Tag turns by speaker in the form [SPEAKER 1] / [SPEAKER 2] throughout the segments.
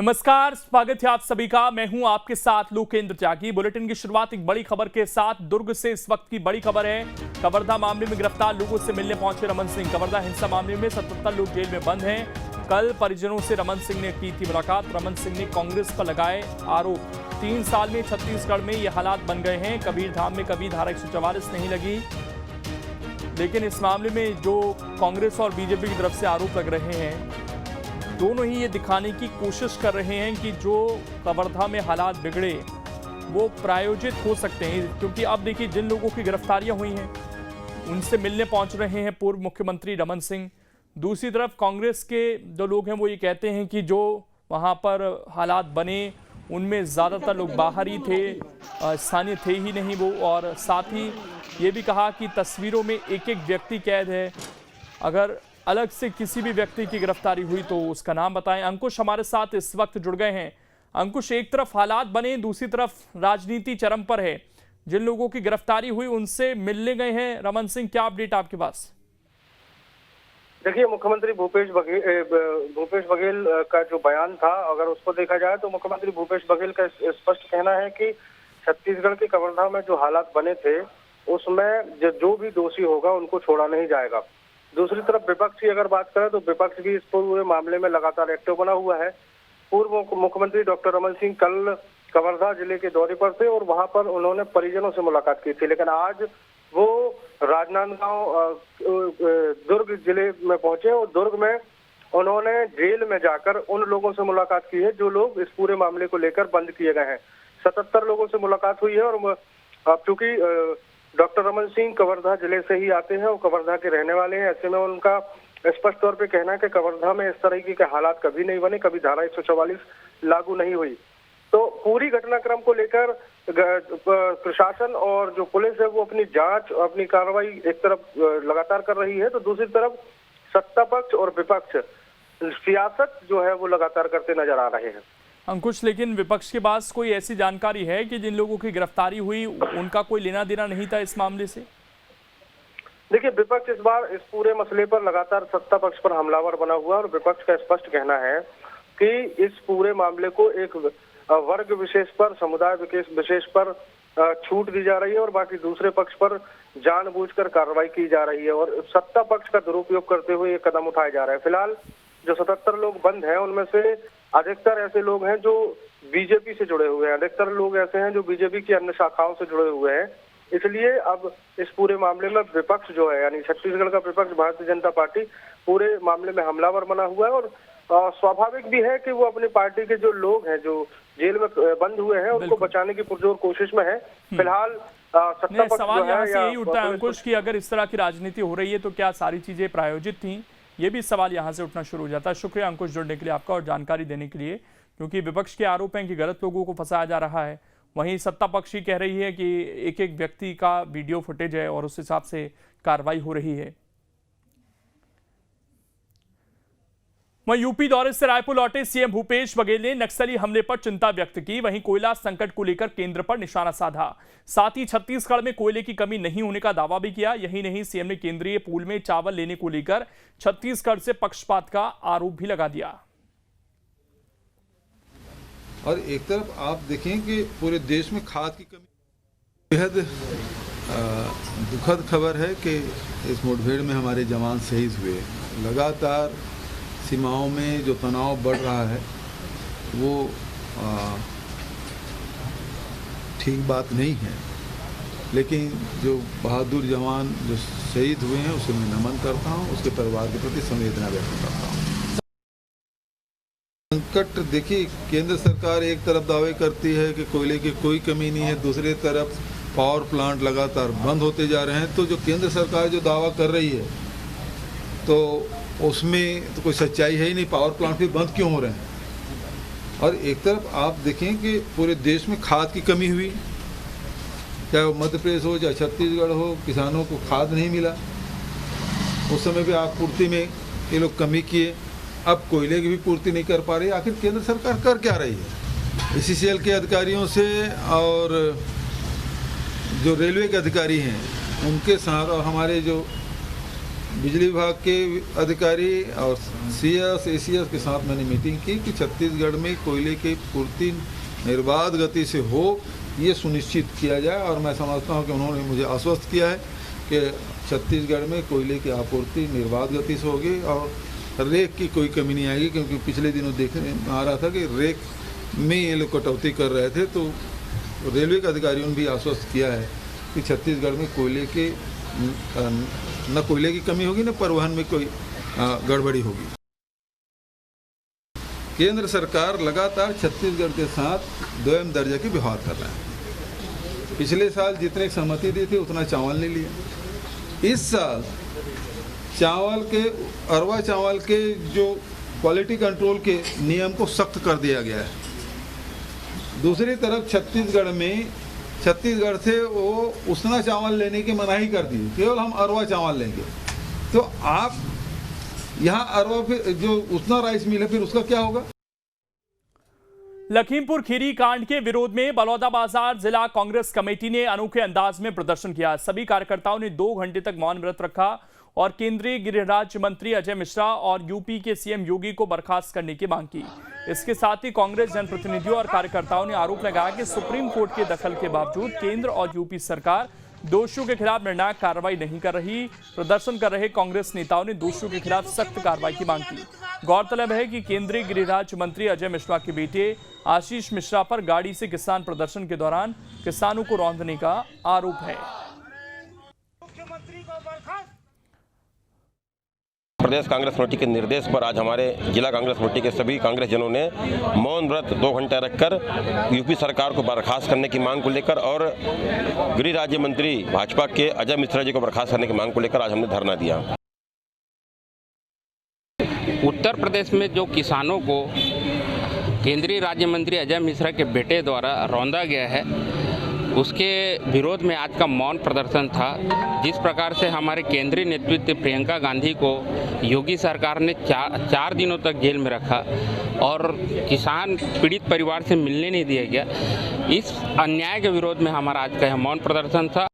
[SPEAKER 1] नमस्कार, स्वागत है आप सभी का। मैं हूं आपके साथ लोकेंद्र त्यागी। बुलेटिन की शुरुआत एक बड़ी खबर के साथ। दुर्ग से इस वक्त की बड़ी खबर है। कवर्धा मामले में गिरफ्तार लोगों से मिलने पहुंचे रमन सिंह। कवर्धा हिंसा मामले में 77 लोग जेल में बंद हैं। कल परिजनों से रमन सिंह ने की थी मुलाकात। रमन सिंह ने कांग्रेस पर लगाए आरोप। 3 साल में छत्तीसगढ़ में ये हालात बन गए हैं। कबीरधाम में कभी धारा 144 नहीं लगी, लेकिन इस मामले में जो कांग्रेस और बीजेपी की तरफ से आरोप लग रहे हैं, दोनों ही ये दिखाने की कोशिश कर रहे हैं कि जो कवर्धा में हालात बिगड़े वो प्रायोजित हो सकते हैं। क्योंकि अब देखिए, जिन लोगों की गिरफ्तारियां हुई हैं उनसे मिलने पहुंच रहे हैं पूर्व मुख्यमंत्री रमन सिंह। दूसरी तरफ कांग्रेस के जो लोग हैं वो ये कहते हैं कि जो वहां पर हालात बने उनमें ज़्यादातर लोग बाहर ही थे, स्थानीय थे ही नहीं वो। और साथ ही ये भी कहा कि तस्वीरों में एक एक व्यक्ति कैद है। अगर अलग से किसी भी व्यक्ति की गिरफ्तारी हुई तो उसका नाम बताएं। अंकुश हमारे साथ इस वक्त जुड़ गए हैं। अंकुश, एक तरफ हालात बने, दूसरी तरफ राजनीति चरम पर है। जिन लोगों की गिरफ्तारी हुई उनसे मिलने गए हैं रमन सिंह, क्या अपडेट आपके पास?
[SPEAKER 2] देखिए, मुख्यमंत्री भूपेश बघेल का जो बयान था, अगर उसको देखा जाए तो मुख्यमंत्री भूपेश बघेल का स्पष्ट कहना है कि छत्तीसगढ़ के कवर्धा में जो हालात बने थे उसमें जो भी दोषी होगा उनको छोड़ा नहीं जाएगा। दूसरी तरफ विपक्ष की अगर बात करें तो विपक्ष भी इस पूरे मामले में लगातार एक्टिव बना हुआ है। पूर्व मुख्यमंत्री डॉक्टर रमन सिंह कल कवर्धा जिले के दौरे पर थे और वहां पर उन्होंने परिजनों से मुलाकात की थी, लेकिन आज वो राजनांदगांव दुर्ग जिले में पहुंचे और दुर्ग में उन्होंने जेल में जाकर उन लोगों से मुलाकात की है जो लोग इस पूरे मामले को लेकर बंद किए गए हैं। 77 लोगों से मुलाकात हुई है और चूंकि डॉक्टर रमन सिंह कवर्धा जिले से ही आते हैं और कवर्धा के रहने वाले हैं, ऐसे में उनका स्पष्ट तौर पे कहना है कि कवर्धा में इस तरह के हालात कभी नहीं बने, कभी धारा 144 लागू नहीं हुई। तो पूरी घटनाक्रम को लेकर प्रशासन और जो पुलिस है वो अपनी जांच, अपनी कार्रवाई एक तरफ लगातार कर रही है, तो दूसरी तरफ सत्ता पक्ष और विपक्ष सियासत जो है वो लगातार करते नजर आ रहे हैं।
[SPEAKER 1] अंकुश, लेकिन विपक्ष के पास कोई ऐसी जानकारी है कि जिन लोगों की गिरफ्तारी हुई उनका कोई लेना देना नहीं था इस मामले से?
[SPEAKER 2] देखिए, विपक्ष इस बार इस पूरे मसले पर लगातार सत्ता पक्ष पर हमलावर बना हुआ और विपक्ष का स्पष्ट कहना है कि इस पूरे मामले को एक वर्ग विशेष पर, समुदाय विशेष पर छूट दी जा रही है और बाकी दूसरे पक्ष पर जानबूझकर कार्रवाई की जा रही है और सत्ता पक्ष का दुरुपयोग करते हुए ये कदम उठाए जा रहे हैं। फिलहाल जो 77 लोग बंद हैं उनमें से अधिकतर ऐसे लोग हैं जो बीजेपी से जुड़े हुए हैं, अधिकतर लोग ऐसे हैं जो बीजेपी की अन्य शाखाओं से जुड़े हुए हैं। इसलिए अब इस पूरे मामले में विपक्ष जो है, यानी छत्तीसगढ़ का विपक्ष भारतीय जनता पार्टी, पूरे मामले में हमलावर बना हुआ है और स्वाभाविक भी है कि वो अपनी पार्टी के जो लोग हैं जो जेल में बंद हुए हैं उनको बचाने की पुरजोर कोशिश में है। फिलहाल सत्ता पक्ष
[SPEAKER 1] सवाल यहाँ से यही उठता है
[SPEAKER 2] अंकुश
[SPEAKER 1] कि अगर इस तरह की राजनीति हो रही है तो क्या सारी चीजें प्रायोजित थी? ये भी सवाल यहाँ से उठना शुरू हो जाता है। शुक्रिया अंकुश जुड़ने के लिए आपका और जानकारी देने के लिए। क्योंकि विपक्ष के आरोप हैं कि गलत लोगों को फंसाया जा रहा है, वहीं सत्ता पक्ष ही कह रही है कि एक एक व्यक्ति का वीडियो फुटेज है और उस हिसाब से कार्रवाई हो रही है। वहीं यूपी दौरे से रायपुर लौटे सीएम भूपेश बघेल ने नक्सली हमले पर चिंता व्यक्त की। वहीं कोयला संकट को लेकर केंद्र पर निशाना साधा। साथ ही छत्तीसगढ़ में कोयले की कमी नहीं होने का दावा भी किया। यही नहीं, सीएम ने केंद्रीय पूल में चावल लेने को लेकर छत्तीसगढ़ से पक्षपात का आरोप भी लगा दिया।
[SPEAKER 3] और एक तरफ आप देखें कि पूरे देश में खाद की कमी, बेहद दुखद खबर है कि इस मुठभेड़ में हमारे जवान शहीद हुए। लगातार सीमाओं में जो तनाव बढ़ रहा है वो ठीक बात नहीं है, लेकिन जो बहादुर जवान जो शहीद हुए हैं उसे मैं नमन करता हूं, उसके परिवार के प्रति संवेदना व्यक्त करता हूं। संकट देखिए, केंद्र सरकार एक तरफ दावे करती है कि कोयले की कोई कमी नहीं है, दूसरी तरफ पावर प्लांट लगातार बंद होते जा रहे हैं। तो जो केंद्र सरकार जो दावा कर रही है तो उसमें तो कोई सच्चाई है ही नहीं। पावर प्लांट भी बंद क्यों हो रहे हैं? और एक तरफ आप देखें कि पूरे देश में खाद की कमी हुई, चाहे वो मध्य प्रदेश हो चाहे छत्तीसगढ़ हो, किसानों को खाद नहीं मिला। उस समय भी आपूर्ति में ये लोग कमी किए, अब कोयले की भी पूर्ति नहीं कर पा रही। आखिर केंद्र सरकार कर क्या रही है? BCCL के अधिकारियों से और जो रेलवे के अधिकारी हैं उनके साथ और हमारे जो बिजली विभाग के अधिकारी और सीएस एसीएस के साथ मैंने मीटिंग की कि छत्तीसगढ़ में कोयले की पूर्ति निर्बाध गति से हो, ये सुनिश्चित किया जाए। और मैं समझता हूँ कि उन्होंने मुझे आश्वस्त किया है कि छत्तीसगढ़ में कोयले की आपूर्ति निर्बाध गति से होगी और रेक की कोई कमी नहीं आएगी, क्योंकि पिछले दिनों देखने में आ रहा था कि रेक में ये लोग कटौती कर रहे थे। तो रेलवे के अधिकारियों ने भी आश्वस्त किया है कि छत्तीसगढ़ में कोयले के न कोयले की कमी होगी, न परिवहन में कोई गड़बड़ी होगी। केंद्र सरकार लगातार छत्तीसगढ़ के साथ द्वयम दर्जा की व्यवहार कर रहा है। पिछले साल जितने सहमति दी थी उतना चावल नहीं लिया। इस साल अरवा चावल के जो क्वालिटी कंट्रोल के नियम को सख्त कर दिया गया है। दूसरी तरफ छत्तीसगढ़ से वो उसना चावल लेने की मनाही कर दी, केवल हम अरवा चावल लेंगे। तो आप यहाँ अरवा फिर जो उसना राइस मिल है फिर उसका क्या होगा?
[SPEAKER 1] लखीमपुर खीरी कांड के विरोध में बलौदाबाजार जिला कांग्रेस कमेटी ने अनोखे अंदाज में प्रदर्शन किया। सभी कार्यकर्ताओं ने 2 घंटे तक मौन व्रत रखा और केंद्रीय गृह राज्य मंत्री अजय मिश्रा और यूपी के सीएम योगी को बर्खास्त करने की मांग की। इसके साथ ही कांग्रेस जनप्रतिनिधियों और कार्यकर्ताओं ने आरोप लगाया कि सुप्रीम कोर्ट के दखल के बावजूद केंद्र और यूपी सरकार दोषियों के खिलाफ निर्णायक कार्रवाई नहीं कर रही। प्रदर्शन कर रहे कांग्रेस नेताओं ने दोषियों के खिलाफ सख्त कार्रवाई की मांग की। गौरतलब है कि केंद्रीय गृह राज्य मंत्री अजय मिश्रा के बेटे आशीष मिश्रा पर गाड़ी से किसान प्रदर्शन के दौरान किसानों को रौंदने का आरोप है।
[SPEAKER 4] प्रदेश कांग्रेस कमेटी के निर्देश पर आज हमारे जिला कांग्रेस कमेटी के सभी कांग्रेसजनों ने मौन व्रत 2 घंटे रखकर यूपी सरकार को बर्खास्त करने की मांग को लेकर और गृह राज्य मंत्री भाजपा के अजय मिश्रा जी को बर्खास्त करने की मांग को लेकर आज हमने धरना दिया।
[SPEAKER 5] उत्तर प्रदेश में जो किसानों को केंद्रीय राज्य मंत्री अजय मिश्रा के बेटे द्वारा रौंदा गया है, उसके विरोध में आज का मौन प्रदर्शन था। जिस प्रकार से हमारे केंद्रीय नेतृत्व प्रियंका गांधी को योगी सरकार ने 4 दिनों तक जेल में रखा और किसान पीड़ित परिवार से मिलने नहीं दिया गया, इस अन्याय के विरोध में हमारा आज का यह मौन प्रदर्शन था।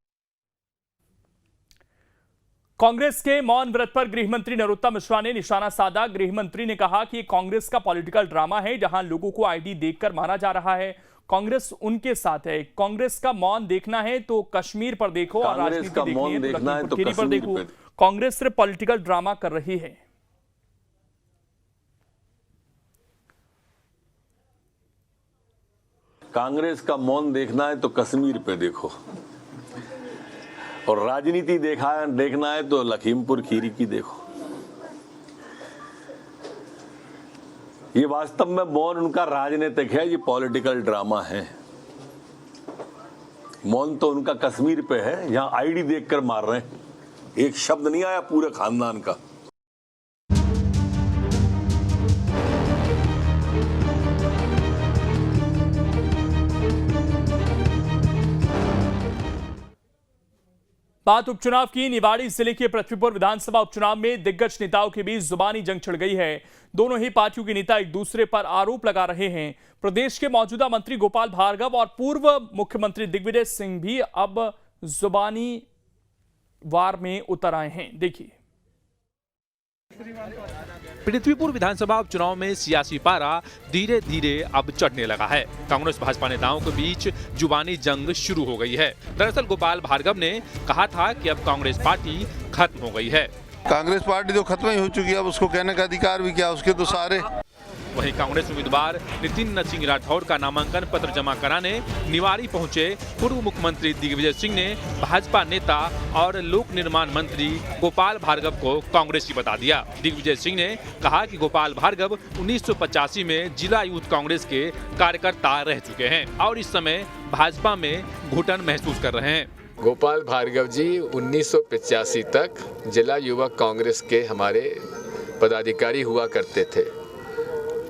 [SPEAKER 1] कांग्रेस के मौन व्रत पर गृह मंत्री नरोत्तम मिश्रा ने निशाना साधा। गृह मंत्री ने कहा कि कांग्रेस का पॉलिटिकल ड्रामा है, जहां लोगों को आईडी देकर मारा जा रहा है। कांग्रेस उनके साथ है। कांग्रेस का मौन देखना है तो कश्मीर पर देखो और राजनीति देखनी है तो खीरी पर देखो। कांग्रेस सिर्फ पॉलिटिकल ड्रामा कर रही है।
[SPEAKER 6] कांग्रेस का मौन देखना है तो कश्मीर पे देखो और राजनीति देखना है तो लखीमपुर खीरी की देखो। ये वास्तव में मौन उनका राजनीतिक है, ये पॉलिटिकल ड्रामा है। मौन तो उनका कश्मीर पे है, यहाँ आईडी देखकर मार रहे हैं। एक शब्द नहीं आया पूरे खानदान का।
[SPEAKER 1] बात उपचुनाव की। निवाड़ी जिले के पृथ्वीपुर विधानसभा उपचुनाव में दिग्गज नेताओं के बीच जुबानी जंग छिड़ गई है। दोनों ही पार्टियों के नेता एक दूसरे पर आरोप लगा रहे हैं। प्रदेश के मौजूदा मंत्री गोपाल भार्गव और पूर्व मुख्यमंत्री दिग्विजय सिंह भी अब जुबानी वार में उतर आए हैं। देखिए।
[SPEAKER 7] पृथ्वीपुर विधानसभा उपचुनाव में सियासी पारा धीरे धीरे अब चढ़ने लगा है। कांग्रेस भाजपा नेताओं के बीच जुबानी जंग शुरू हो गई है। दरअसल गोपाल भार्गव ने कहा था कि अब कांग्रेस पार्टी खत्म हो गई है।
[SPEAKER 8] कांग्रेस पार्टी तो खत्म ही हो चुकी है, अब उसको कहने का अधिकार भी क्या, उसके तो सारे।
[SPEAKER 7] वहीं कांग्रेस उम्मीदवार नितिन सिंह राठौर का नामांकन पत्र जमा कराने निवाड़ी पहुंचे पूर्व मुख्यमंत्री दिग्विजय सिंह ने भाजपा नेता और लोक निर्माण मंत्री गोपाल भार्गव को कांग्रेसी बता दिया। दिग्विजय सिंह ने कहा कि गोपाल भार्गव 1985 में जिला यूथ कांग्रेस के कार्यकर्ता रह चुके हैं और इस समय भाजपा में घुटन महसूस कर रहे हैं।
[SPEAKER 9] गोपाल भार्गव जी 1985 तक जिला युवक कांग्रेस के हमारे पदाधिकारी हुआ करते थे।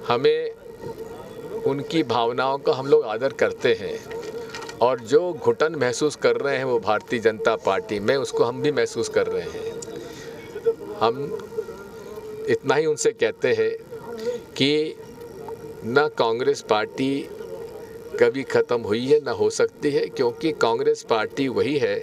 [SPEAKER 9] हमें उनकी भावनाओं का हम लोग आदर करते हैं और जो घुटन महसूस कर रहे हैं वो भारतीय जनता पार्टी में, उसको हम भी महसूस कर रहे हैं। हम इतना ही उनसे कहते हैं कि न कांग्रेस पार्टी कभी ख़त्म हुई है ना हो सकती है, क्योंकि कांग्रेस पार्टी वही है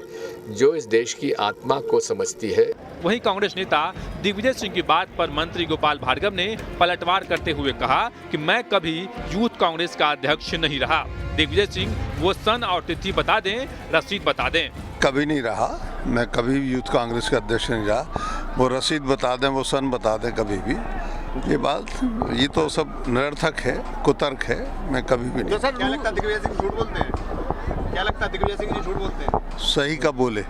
[SPEAKER 9] जो इस देश की आत्मा को समझती है।
[SPEAKER 7] वहीं कांग्रेस नेता दिग्विजय सिंह की बात पर मंत्री गोपाल भार्गव ने पलटवार करते हुए कहा कि मैं कभी यूथ कांग्रेस का अध्यक्ष नहीं रहा। दिग्विजय सिंह वो सन और तिथि बता दें, रसीद बता दें।
[SPEAKER 8] कभी नहीं रहा, मैं कभी भी यूथ कांग्रेस का अध्यक्ष नहीं रहा। वो रसीद बता दें, वो सन बता दें, कभी भी ये बात, ये तो सब निरर्थक है, कुतर्क है। मैं कभी भी नहीं।
[SPEAKER 10] क्या लगता है दिग्विजय सिंह झूठ बोलते हैं? क्या लगता है दिग्विजय सिंह जी झूठ बोलते हैं?
[SPEAKER 8] सही का बोले।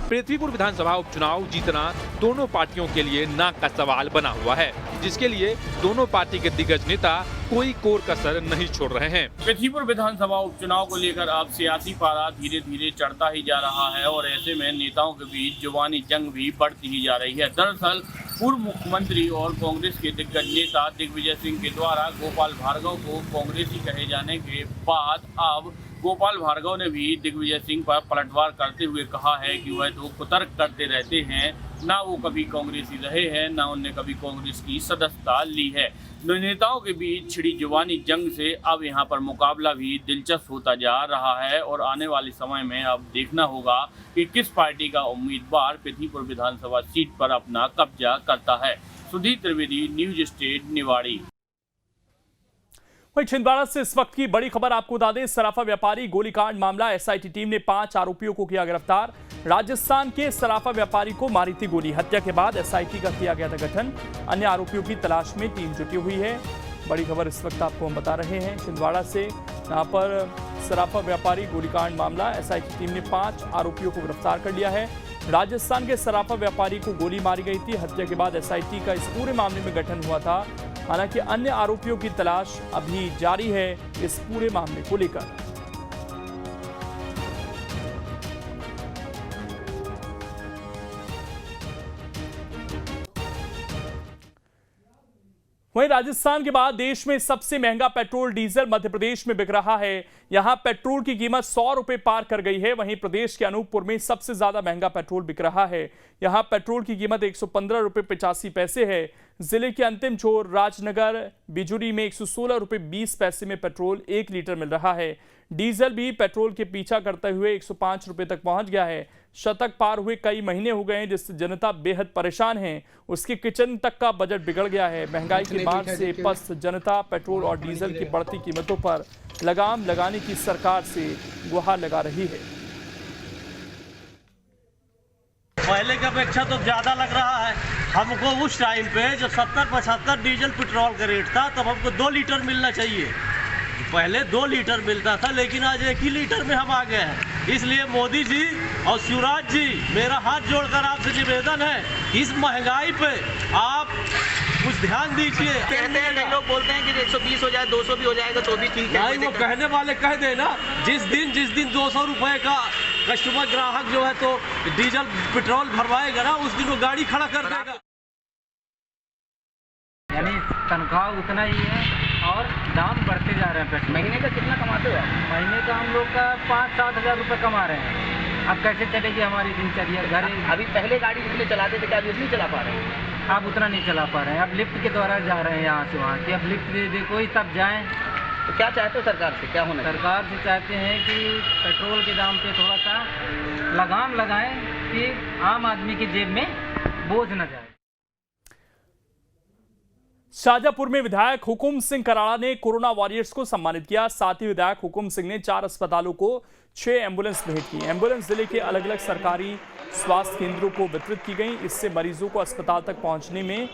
[SPEAKER 7] पृथ्वीपुर विधानसभा उपचुनाव जीतना दोनों पार्टियों के लिए नाक का सवाल बना हुआ है, जिसके लिए दोनों पार्टी के दिग्गज नेता कोई कोर कसर नहीं छोड़ रहे हैं।
[SPEAKER 11] पृथ्वीपुर विधानसभा उपचुनाव को लेकर अब सियासी पारा धीरे धीरे चढ़ता ही जा रहा है और ऐसे में नेताओं के बीच जुबानी जंग भी बढ़ती ही जा रही है। दरअसल पूर्व मुख्यमंत्री और कांग्रेस के दिग्गज नेता दिग्विजय सिंह के द्वारा गोपाल भार्गव को कांग्रेसी कहे जाने के बाद अब गोपाल भार्गव ने भी दिग्विजय सिंह पर पलटवार करते हुए कहा है कि वह तो कुतर्क करते रहते हैं, ना वो कभी कांग्रेसी रहे हैं, ना उनने कभी कांग्रेस की सदस्यता ली है। नेताओं के बीच छिड़ी जुबानी जंग से अब यहाँ पर मुकाबला भी दिलचस्प होता जा रहा है और आने वाले समय में अब देखना होगा कि किस पार्टी का उम्मीदवार पृथ्वीपुर विधानसभा सीट पर अपना कब्जा करता है। Sudhir Trivedi, news state, Niwari.
[SPEAKER 1] वहीं छिंदवाड़ा से इस वक्त की बड़ी खबर आपको बता दें, सराफा व्यापारी गोलीकांड मामला, एसआईटी टीम ने 5 आरोपियों को किया गिरफ्तार। राजस्थान के सराफा व्यापारी को मारी थी गोली, हत्या के बाद एसआईटी का किया गया था गठन। अन्य आरोपियों की तलाश में टीम जुटी हुई है। बड़ी खबर इस वक्त आपको हम बता रहे हैं छिंदवाड़ा से, यहाँ पर सराफा व्यापारी गोलीकांड मामला, एसआईटी टीम ने 5 आरोपियों को गिरफ्तार कर लिया है। राजस्थान के सराफा व्यापारी को गोली मारी गई थी, हत्या के बाद एसआईटी का इस पूरे मामले में गठन हुआ था। हालांकि अन्य आरोपियों की तलाश अभी जारी है इस पूरे मामले को लेकर। वहीं राजस्थान के बाद देश में सबसे महंगा पेट्रोल डीजल मध्य प्रदेश में बिक रहा है। यहां पेट्रोल की कीमत 100 रुपए पार कर गई है। वहीं प्रदेश के अनूपपुर में सबसे ज्यादा महंगा पेट्रोल बिक रहा है। यहां पेट्रोल की कीमत 115 रुपए 85 पैसे है। जिले के अंतिम छोर राजनगर बिजुरी में 116 रुपए 20 पैसे में पेट्रोल 1 लीटर मिल रहा है। डीजल भी पेट्रोल के पीछा करते हुए 105 रुपए तक पहुंच गया है। शतक पार हुए कई महीने हो गए हैं, जिससे जनता बेहद परेशान है। उसके किचन तक का बजट बिगड़ गया है। महंगाई की मार से पस्त जनता पेट्रोल और डीजल की बढ़ती कीमतों पर लगाम लगाने की सरकार से गुहार लगा रही है।
[SPEAKER 12] पहले की अपेक्षा तो ज़्यादा लग रहा है हमको। उस टाइम पे जब 70-75 डीजल पेट्रोल का रेट था, तब हमको 2 लीटर मिलना चाहिए। पहले 2 लीटर मिलता था, लेकिन आज 1 ही लीटर में हम आ गए हैं। इसलिए मोदी जी और शिवराज जी, मेरा हाथ जोड़कर आपसे निवेदन है, इस महंगाई पे आप कुछ ध्यान दीजिए।
[SPEAKER 10] कहते हैं, कई लोग बोलते हैं कि 120 हो जाए, 200 भी हो जाएगा तो भी ठीक है।
[SPEAKER 12] नहीं, वो कहने वाले कह देना, जिस दिन 200 रुपए का कस्टमर ग्राहक जो है तो डीजल पेट्रोल भरवाएगा ना, उस दिन वो गाड़ी खड़ा कर देगा।
[SPEAKER 13] यानी तनख्वाह उतना ही है और दाम बढ़ते जा रहे हैं पेट्रोल।
[SPEAKER 10] महीने का कितना कमाते हो आप?
[SPEAKER 13] महीने का हम लोग का 5-7 हज़ार रुपये कमा रहे हैं। अब कैसे चलेगी हमारी दिनचर्या? घर
[SPEAKER 10] अभी पहले गाड़ी जितने चलाते थे, क्या अभी उतनी चला पा रहे हैं?
[SPEAKER 13] अब उतना नहीं चला पा रहे हैं। अब लिफ्ट के द्वारा जा रहे हैं यहाँ से वहाँ की। अब लिफ्ट दे दे कोई तब जाएँ।
[SPEAKER 10] तो क्या चाहते हो सरकार से, क्या होना?
[SPEAKER 13] सरकार से चाहते हैं कि पेट्रोल के दाम पे थोड़ा सा लगाम लगाएं कि आम आदमी की जेब में बोझ न जाए।
[SPEAKER 1] शाजापुर में विधायक हुकुम सिंह कराड़ा ने कोरोना वॉरियर्स को सम्मानित किया। साथ ही विधायक हुकुम सिंह ने 4 अस्पतालों को 6 एम्बुलेंस भेंट की। एम्बुलेंस जिले के अलग अलग सरकारी स्वास्थ्य केंद्रों को वितरित की गई। इससे मरीजों को अस्पताल तक पहुंचने में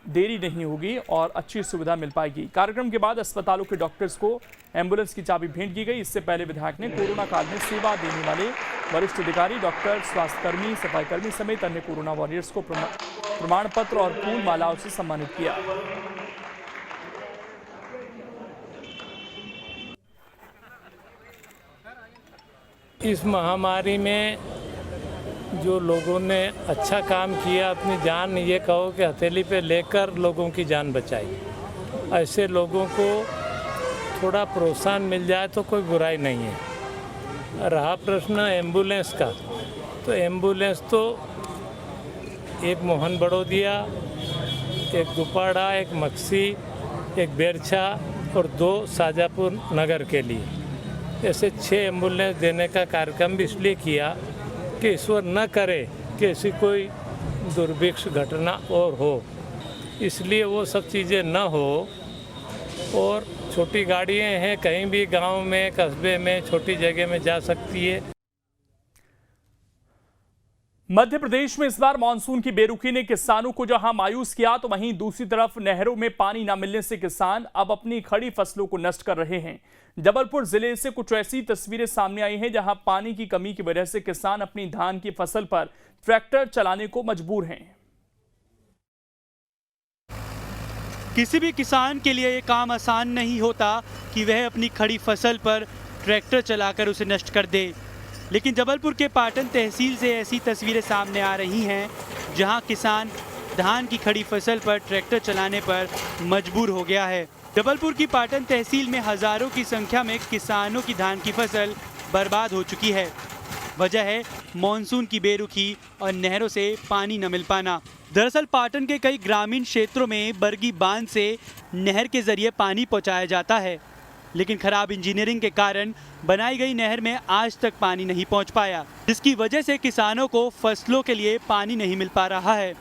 [SPEAKER 1] देरी नहीं होगी और अच्छी सुविधा मिल पाएगी। कार्यक्रम के बाद अस्पतालों के डॉक्टर्स को एम्बुलेंस की चाबी भेंट की गई। इससे पहले विधायक ने कोरोना काल में सेवा देने वाले वरिष्ठ अधिकारी, डॉक्टर, स्वास्थ्यकर्मी, सफाईकर्मी समेत अन्य कोरोना वॉरियर्स को प्रमाण पत्र और फूल मालाओं से सम्मानित किया।
[SPEAKER 14] इस महामारी में जो लोगों ने अच्छा काम किया, अपनी जान ये कहो कि हथेली पे लेकर लोगों की जान बचाई, ऐसे लोगों को थोड़ा प्रोत्साहन मिल जाए तो कोई बुराई नहीं है। रहा प्रश्न एम्बुलेंस का, तो एम्बुलेंस तो एक मोहन बड़ोदिया, एक दुपाड़ा, एक मक्सी, एक बेरछा, और 2 शाजापुर नगर के लिए। ऐसे 6 एम्बुलेंस देने का कार्यक्रम भी इसलिए किया कि ईश्वर न करे कि ऐसी कोई दुर्भिक्ष घटना और हो, इसलिए वो सब चीज़ें न हो। और छोटी गाड़ियाँ हैं, कहीं भी गांव में, कस्बे में, छोटी जगह में जा सकती है।
[SPEAKER 1] मध्य प्रदेश में इस बार मानसून की बेरुखी ने किसानों को जहां मायूस किया, तो वहीं दूसरी तरफ नहरों में पानी न मिलने से किसान अब अपनी खड़ी फसलों को नष्ट कर रहे हैं। जबलपुर जिले से कुछ ऐसी तस्वीरें सामने आई हैं जहां पानी की कमी की वजह से किसान अपनी धान की फसल पर ट्रैक्टर चलाने को मजबूर हैं।
[SPEAKER 15] किसी भी किसान के लिए ये काम आसान नहीं होता कि वह अपनी खड़ी फसल पर ट्रैक्टर चलाकर उसे नष्ट कर दे, लेकिन जबलपुर के पाटन तहसील से ऐसी तस्वीरें सामने आ रही हैं जहां किसान धान की खड़ी फसल पर ट्रैक्टर चलाने पर मजबूर हो गया है। जबलपुर की पाटन तहसील में हजारों की संख्या में किसानों की धान की फसल बर्बाद हो चुकी है। वजह है मानसून की बेरुखी और नहरों से पानी न मिल पाना। दरअसल पाटन के कई ग्रामीण क्षेत्रों में बरगी बांध से नहर के जरिए पानी पहुंचाया जाता है, लेकिन खराब इंजीनियरिंग के कारण बनाई गई नहर में आज तक पानी नहीं पहुंच पाया, जिसकी वजह से किसानों को फसलों के लिए पानी नहीं मिल पा रहा है।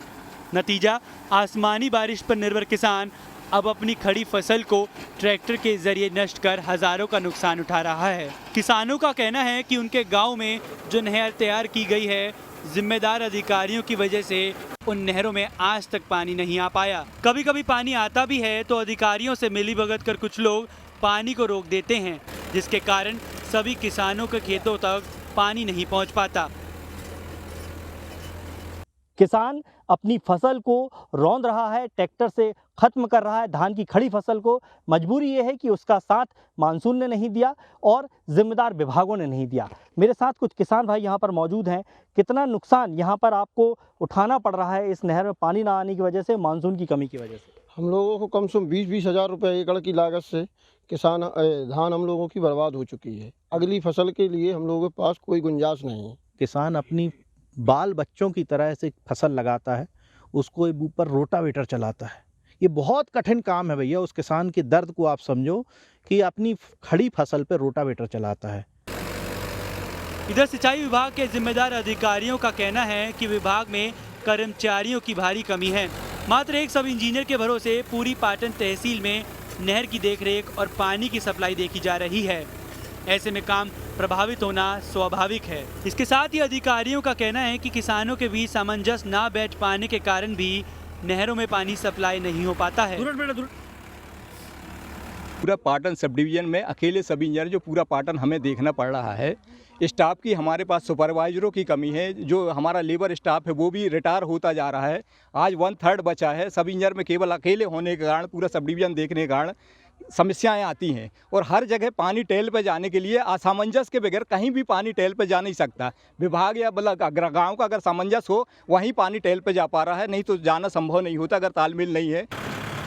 [SPEAKER 15] नतीजा, आसमानी बारिश पर निर्भर किसान अब अपनी खड़ी फसल को ट्रैक्टर के जरिए नष्ट कर हजारों का नुकसान उठा रहा है। किसानों का कहना है कि उनके गांव में जो नहर तैयार की गई है, जिम्मेदार अधिकारियों की वजह से उन नहरों में आज तक पानी नहीं आ पाया। कभी कभी पानी आता भी है तो अधिकारियों से मिलीभगत कर कुछ लोग पानी को रोक देते हैं, जिसके कारण सभी किसानों के खेतों तक पानी नहीं पहुंच पाता।
[SPEAKER 16] किसान अपनी फसल को रौंद रहा है, ट्रैक्टर से खत्म कर रहा है धान की खड़ी फसल को। मजबूरी ये है कि उसका साथ मानसून ने नहीं दिया और जिम्मेदार विभागों ने नहीं दिया। मेरे साथ कुछ किसान भाई यहाँ पर मौजूद हैं। कितना नुकसान यहाँ पर आपको उठाना पड़ रहा है इस नहर में पानी ना आने की वजह से, मानसून की कमी की वजह से?
[SPEAKER 17] हम लोगों को कम से कम 20-20 हज़ार रुपये एकड़ की लागत से धान हम लोगों की बर्बाद हो चुकी है। अगली फसल के लिए हम लोगों के पास कोई गुंजाइश नहीं है।
[SPEAKER 18] किसान अपनी बाल बच्चों की तरह से फसल लगाता है, उसको ऊपर रोटावेटर चलाता है। ये बहुत कठिन काम है भैया। उस किसान के दर्द को आप समझो कि अपनी खड़ी फसल पर रोटावेटर चलाता है।
[SPEAKER 15] इधर सिंचाई विभाग के जिम्मेदार अधिकारियों का कहना है कि विभाग में कर्मचारियों की भारी कमी है। मात्र एक सब इंजीनियर के भरोसे पूरी पाटन तहसील में नहर की देखरेख और पानी की सप्लाई देखी जा रही है। ऐसे में काम प्रभावित होना स्वाभाविक है। इसके साथ ही अधिकारियों का कहना है कि किसानों के बीच सामंजस्य ना बैठ पाने के कारण भी नहरों में पानी सप्लाई नहीं हो पाता है।
[SPEAKER 19] पूरा पाटन सब डिवीजन में अकेले सब इंजीनियर जो पूरा पाटन हमें देखना पड़ रहा है। स्टाफ की हमारे पास सुपरवाइजरों की कमी है। जो हमारा लेबर स्टाफ है वो भी रिटायर होता जा रहा है। आज 1/3 बचा है। सब इंजीनियर में केवल अकेले होने के कारण, पूरा सब डिवीजन देखने के कारण समस्याएं आती हैं और हर जगह पानी टेल पे जाने के लिए असामंजस्य के बगैर कहीं भी पानी टेल पे जा नहीं सकता। विभाग या गांव का अगर सामंजस्य हो वहीं पानी टेल पे जा पा रहा है, नहीं तो जाना संभव नहीं होता अगर तालमेल नहीं है।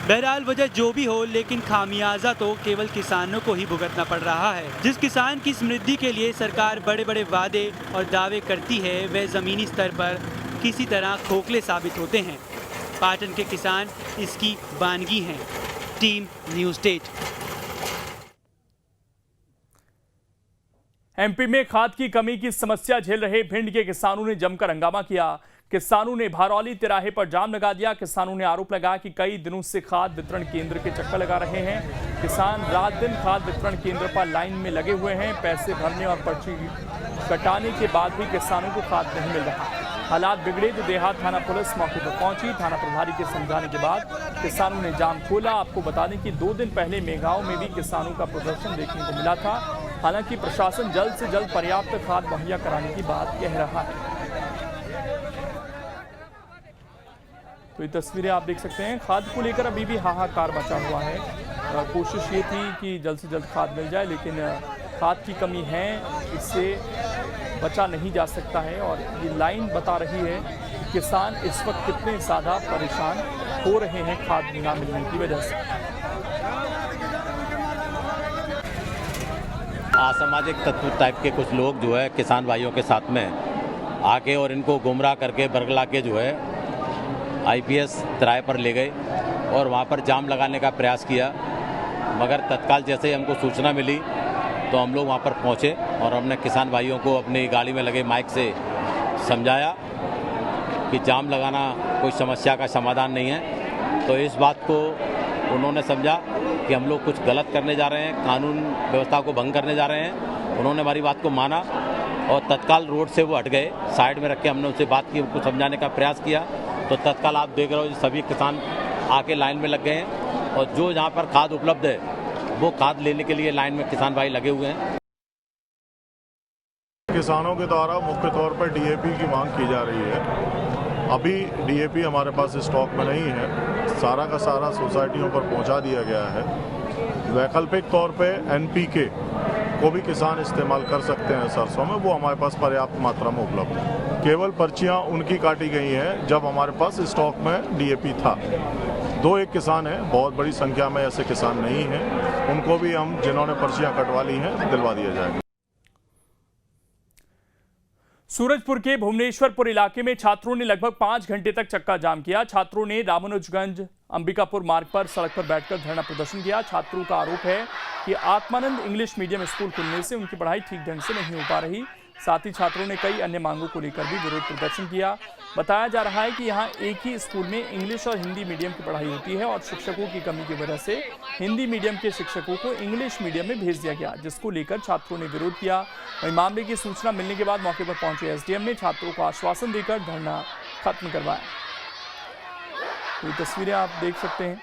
[SPEAKER 15] बहरहाल वजह जो भी हो, लेकिन खामियाजा तो केवल किसानों को ही भुगतना पड़ रहा है। जिस किसान की समृद्धि के लिए सरकार बड़े बड़े वादे और दावे करती है, वह जमीनी स्तर पर किसी तरह खोखले साबित होते हैं। पाटन के किसान इसकी बानगी हैं। Team news 8।
[SPEAKER 1] एमपी में खाद की कमी की समस्या झेल रहे भिंड के किसानों ने जमकर हंगामा किया। किसानों ने भारौली तिराहे पर जाम लगा दिया। किसानों ने आरोप लगाया कि कई दिनों से खाद वितरण केंद्र के चक्कर लगा रहे हैं। किसान रात दिन खाद वितरण केंद्र पर लाइन में लगे हुए हैं। पैसे भरने और पर्ची कटाने के बाद भी किसानों को खाद नहीं मिल रहा। हालात बिगड़े तो देहात थाना पुलिस मौके पर पहुंची। थाना प्रभारी के समझाने के बाद किसानों ने जाम खोला। आपको बता दें कि 2 दिन पहले मेघांव में भी किसानों का प्रदर्शन देखने को मिला था। हालांकि प्रशासन जल्द से जल्द पर्याप्त खाद मुहैया कराने की बात कह रहा है। तो ये तस्वीरें आप देख सकते हैं। खाद को लेकर अभी भी हाहाकार मचा हुआ है। कोशिश ये थी कि जल्द से जल्द खाद मिल जाए, लेकिन खाद की कमी है, इससे बचा नहीं जा सकता है। और ये लाइन बता रही है कि किसान इस वक्त कितने ज़्यादा परेशान हो रहे हैं खाद ना मिलने की वजह से।
[SPEAKER 20] असामाजिक तत्व टाइप के कुछ लोग जो है किसान भाइयों के साथ में आके और इनको गुमराह करके बरगला के जो है आईपीएस तिराहे पर ले गए और वहाँ पर जाम लगाने का प्रयास किया। मगर तत्काल जैसे ही हमको सूचना मिली तो हम लोग वहाँ पर पहुँचे और हमने किसान भाइयों को अपनी गाड़ी में लगे माइक से समझाया कि जाम लगाना कोई समस्या का समाधान नहीं है। तो इस बात को उन्होंने समझा कि हम लोग कुछ गलत करने जा रहे हैं, कानून व्यवस्था को भंग करने जा रहे हैं। उन्होंने हमारी बात को माना और तत्काल रोड से वो हट गए। साइड में रख के हमने उनसे बात की, उनको समझाने का प्रयास किया। तो तत्काल आप देख रहे हो सभी किसान आके लाइन में लग गए हैं और जो जहाँ पर खाद उपलब्ध है वो खाद लेने के लिए लाइन में किसान भाई लगे हुए हैं।
[SPEAKER 21] किसानों के द्वारा मुख्य तौर पर डीएपी की मांग की जा रही है। अभी डीएपी हमारे पास स्टॉक में नहीं है, सारा का सारा सोसाइटियों पर पहुंचा दिया गया है। वैकल्पिक तौर पे एनपीके को भी किसान इस्तेमाल कर सकते हैं सरसों में, वो हमारे पास पर्याप्त मात्रा में उपलब्ध है। केवल पर्चियां उनकी काटी गई हैं जब हमारे पास स्टॉक में डीएपी था। 2-1 किसान हैं, बहुत बड़ी संख्या में ऐसे किसान नहीं हैं। उनको भी हम जिन्होंने पर्चियां कटवा ली हैं दिलवा दिया जाएगा।
[SPEAKER 1] सूरजपुर के भुवनेश्वरपुर इलाके में छात्रों ने लगभग 5 घंटे तक चक्का जाम किया। छात्रों ने रामानुजगंज अंबिकापुर मार्ग पर सड़क पर बैठकर धरना प्रदर्शन किया। छात्रों का आरोप है कि आत्मानंद इंग्लिश मीडियम स्कूल खुलने से उनकी पढ़ाई ठीक ढंग से नहीं हो पा रही। साथ ही छात्रों ने कई अन्य मांगों को लेकर भी विरोध प्रदर्शन किया। बताया जा रहा है कि यहाँ एक ही स्कूल में इंग्लिश और हिंदी मीडियम की पढ़ाई होती है और शिक्षकों की कमी की वजह से हिंदी मीडियम के शिक्षकों को इंग्लिश मीडियम में भेज दिया गया, जिसको लेकर छात्रों ने विरोध किया। वहीं मामले की सूचना मिलने के बाद मौके पर पहुंचे एसडीएम ने छात्रों को आश्वासन देकर धरना खत्म करवाया। ये तस्वीरें आप देख सकते हैं।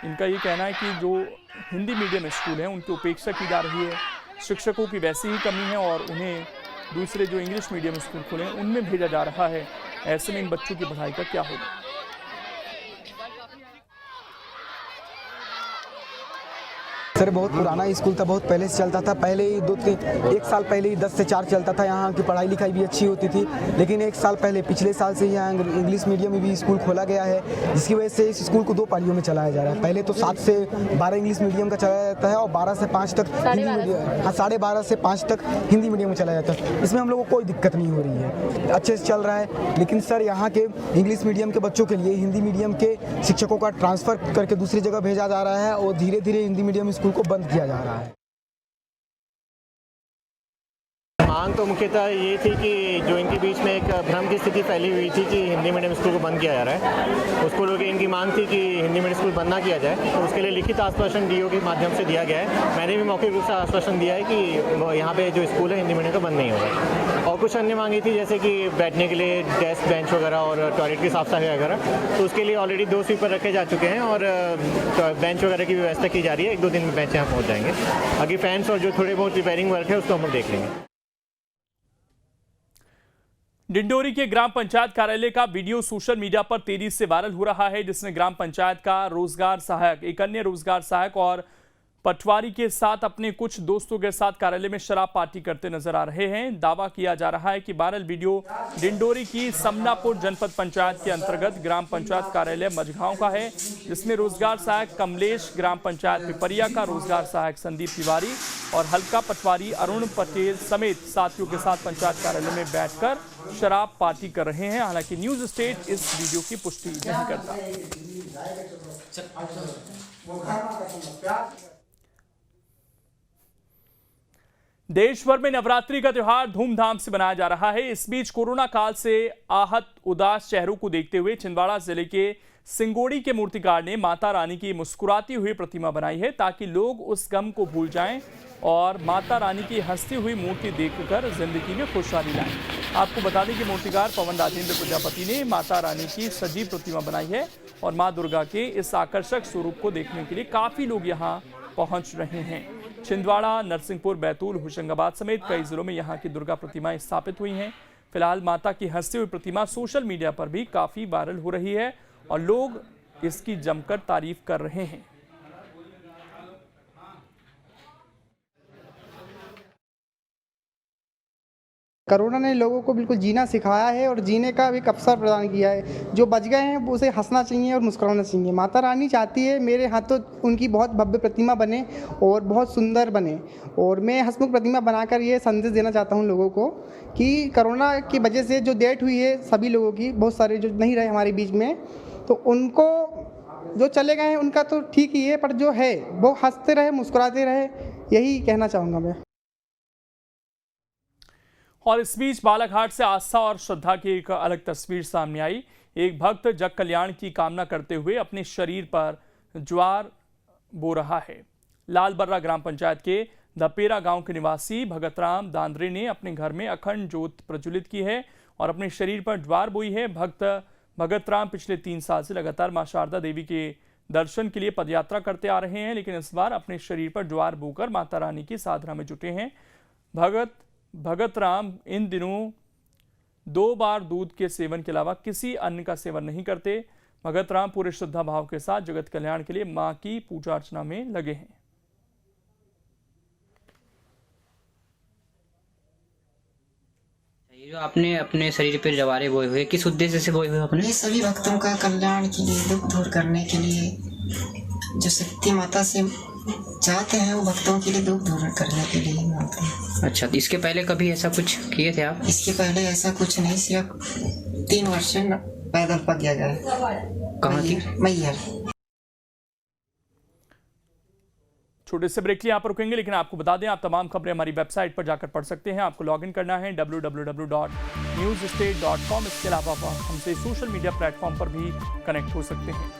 [SPEAKER 1] इनका ये कहना है कि जो हिंदी मीडियम स्कूल हैं उनकी उपेक्षा की जा रही है, शिक्षकों की वैसी ही कमी है और उन्हें दूसरे जो इंग्लिश मीडियम स्कूल खुले हैं उनमें भेजा जा रहा है। ऐसे में इन बच्चों की पढ़ाई का क्या होगा?
[SPEAKER 22] सर बहुत पुराना स्कूल था, बहुत पहले से चलता था। पहले ही 1 साल पहले ही 10 से 4 चलता था। यहाँ की पढ़ाई लिखाई भी अच्छी होती थी, लेकिन 1 साल पहले पिछले साल से यहाँ इंग्लिश मीडियम में भी स्कूल खोला गया है, जिसकी वजह से इस स्कूल को 2 पालियों में चलाया जा रहा है। पहले तो 7 से 12 इंग्लिश मीडियम का चलाया जाता है और 12 से 5 तक हिंदी मीडियम, 12:30 से 5 तक हिंदी मीडियम में चलाया जाता है। इसमें हम लोगों को कोई दिक्कत नहीं हो रही है, अच्छे से चल रहा है। लेकिन सर यहाँ के इंग्लिश मीडियम के बच्चों के लिए हिंदी मीडियम के शिक्षकों का ट्रांसफ़र करके दूसरी जगह भेजा जा रहा है और धीरे धीरे हिंदी मीडियम स्कूल को बंद किया जा रहा है।
[SPEAKER 10] मांग तो मुख्यतः ये थी कि जो इनके बीच में एक भ्रम की स्थिति फैली हुई थी कि हिंदी मीडियम स्कूल को बंद किया जा रहा है, उसको लेकर इनकी मांग थी कि हिंदी मीडियम स्कूल बंद ना किया जाए। तो उसके लिए लिखित आश्वासन डीओ के माध्यम से दिया गया है। मैंने भी मौखिक रूप से आश्वासन दिया है कि यहाँ पे जो स्कूल है हिंदी मीडियम का बंद नहीं होगा। और कुछ अन्य मांगी थी जैसे कि बैठने के लिए डेस्क बेंच वगैरह और टॉयलेट की साफ सफाई वगैरह, तो उसके लिए ऑलरेडी 2 स्वीपर रखे जा चुके हैं और बेंच वगैरह की व्यवस्था की जा रही है। 1-2 दिन में बेंच यहाँ पहुँच जाएंगे। बाकी फैंस और जो थोड़े बहुत रिपेयरिंग वर्क है उसको हम लोग देख लेंगे।
[SPEAKER 1] डिंडोरी के ग्राम पंचायत कार्यालय का वीडियो सोशल मीडिया पर तेजी से वायरल हो रहा है, जिसमें ग्राम पंचायत का रोजगार सहायक एक अन्य रोजगार सहायक और पटवारी के साथ अपने कुछ दोस्तों के साथ कार्यालय में शराब पार्टी करते नजर आ रहे हैं। दावा किया जा रहा है कि वायरल वीडियो डिंडोरी की समनापुर जनपद पंचायत के अंतर्गत ग्राम पंचायत कार्यालय मझगांव का है, जिसमें रोजगार सहायक कमलेश, ग्राम पंचायत पिपरिया का रोजगार सहायक संदीप तिवारी और हल्का पटवारी अरुण पटेल समेत साथियों के साथ पंचायत कार्यालय में बैठकर शराब पार्टी कर रहे हैं। हालांकि न्यूज स्टेट इस वीडियो की पुष्टि नहीं करता। देश भर में नवरात्रि का त्योहार धूमधाम से मनाया जा रहा है। इस बीच कोरोना काल से आहत उदास चेहरों को देखते हुए छिंदवाड़ा जिले के सिंगोड़ी के मूर्तिकार ने माता रानी की मुस्कुराती हुई प्रतिमा बनाई है, ताकि लोग उस गम को भूल जाएं और माता रानी की हंसती हुई मूर्ति देखकर जिंदगी में खुशहाली लाएं। आपको बता दें कि मूर्तिकार पवन राजेंद्र प्रजापति ने माता रानी की सजीव प्रतिमा बनाई है और मां दुर्गा के इस आकर्षक स्वरूप को देखने के लिए काफी लोग यहां पहुंच रहे हैं। छिंदवाड़ा, नरसिंहपुर, बैतूल, होशंगाबाद समेत कई जिलों में यहां की दुर्गा प्रतिमाएं स्थापित हुई हैं। फिलहाल माता की हंसती हुई प्रतिमा सोशल मीडिया पर भी काफी वायरल हो रही है और लोग इसकी जमकर तारीफ कर रहे हैं।
[SPEAKER 23] कोरोना ने लोगों को बिल्कुल जीना सिखाया है और जीने का एक अवसर प्रदान किया है। जो बच गए हैं उसे हंसना चाहिए और मुस्कुराना चाहिए। माता रानी चाहती है मेरे हाथों उनकी बहुत भव्य प्रतिमा बने और बहुत सुंदर बने, और मैं हंसमुख प्रतिमा बनाकर ये संदेश देना चाहता हूँ लोगों को कि कोरोना की वजह से जो डेथ हुई है सभी लोगों की, बहुत सारे जो नहीं रहे हमारे बीच में, तो उनको जो चले गए हैं उनका तो ठीक ही है, पर जो है वो हंसते रहे, मुस्कुराते रहे, यही कहना चाहूँगा मैं।
[SPEAKER 1] और इस बीच बालाघाट से आस्था और श्रद्धा की एक अलग तस्वीर सामने आई। एक भक्त जग कल्याण की कामना करते हुए अपने शरीर पर ज्वार बो रहा है। लालबर्रा ग्राम पंचायत के दपेरा गांव के निवासी भगतराम दांद्रे ने अपने घर में अखंड ज्योत प्रज्वलित की है और अपने शरीर पर ज्वार बोई है। भगतराम पिछले 3 साल से लगातार मां शारदा देवी के दर्शन के लिए पदयात्रा करते आ रहे हैं, लेकिन इस बार अपने शरीर पर ज्वार बोकर माता रानी की साधना में जुटे हैं। भगतराम इन दिनों 2 बार दूध के सेवन के अलावा किसी अन्न का सेवन नहीं करते। भगतराम पूरे श्रद्धा भाव के साथ जगत कल्याण के लिए मां की पूजा अर्चना में लगे हैं।
[SPEAKER 2] ये जो आपने अपने शरीर पर जवारे बोए हुए, किस उद्देश्य से बोए हुए अपने?
[SPEAKER 3] ये सभी भक्तों का कल्याण के लिए, दुख दूर करने के लिए, जो शक्ति माता से चाहते हैं वो भक्तों के लिए दुख दूर करने के लिए मानते हैं।
[SPEAKER 2] अच्छा, तो इसके पहले कभी ऐसा कुछ किए थे आप?
[SPEAKER 3] इसके पहले ऐसा कुछ नहीं, सिर्फ 3 वर्ष से पैदल पग गया गया।
[SPEAKER 2] कहाँ की?
[SPEAKER 3] मैहर।
[SPEAKER 1] छोटे से ब्रेक के लिए यहाँ पर रुकेंगे, लेकिन आपको बता दें आप तमाम खबरें हमारी वेबसाइट पर जाकर पढ़ सकते हैं। आपको लॉगिन करना है www.newsstate.com। इसके अलावा आप हमसे सोशल मीडिया प्लेटफॉर्म पर भी कनेक्ट हो सकते हैं।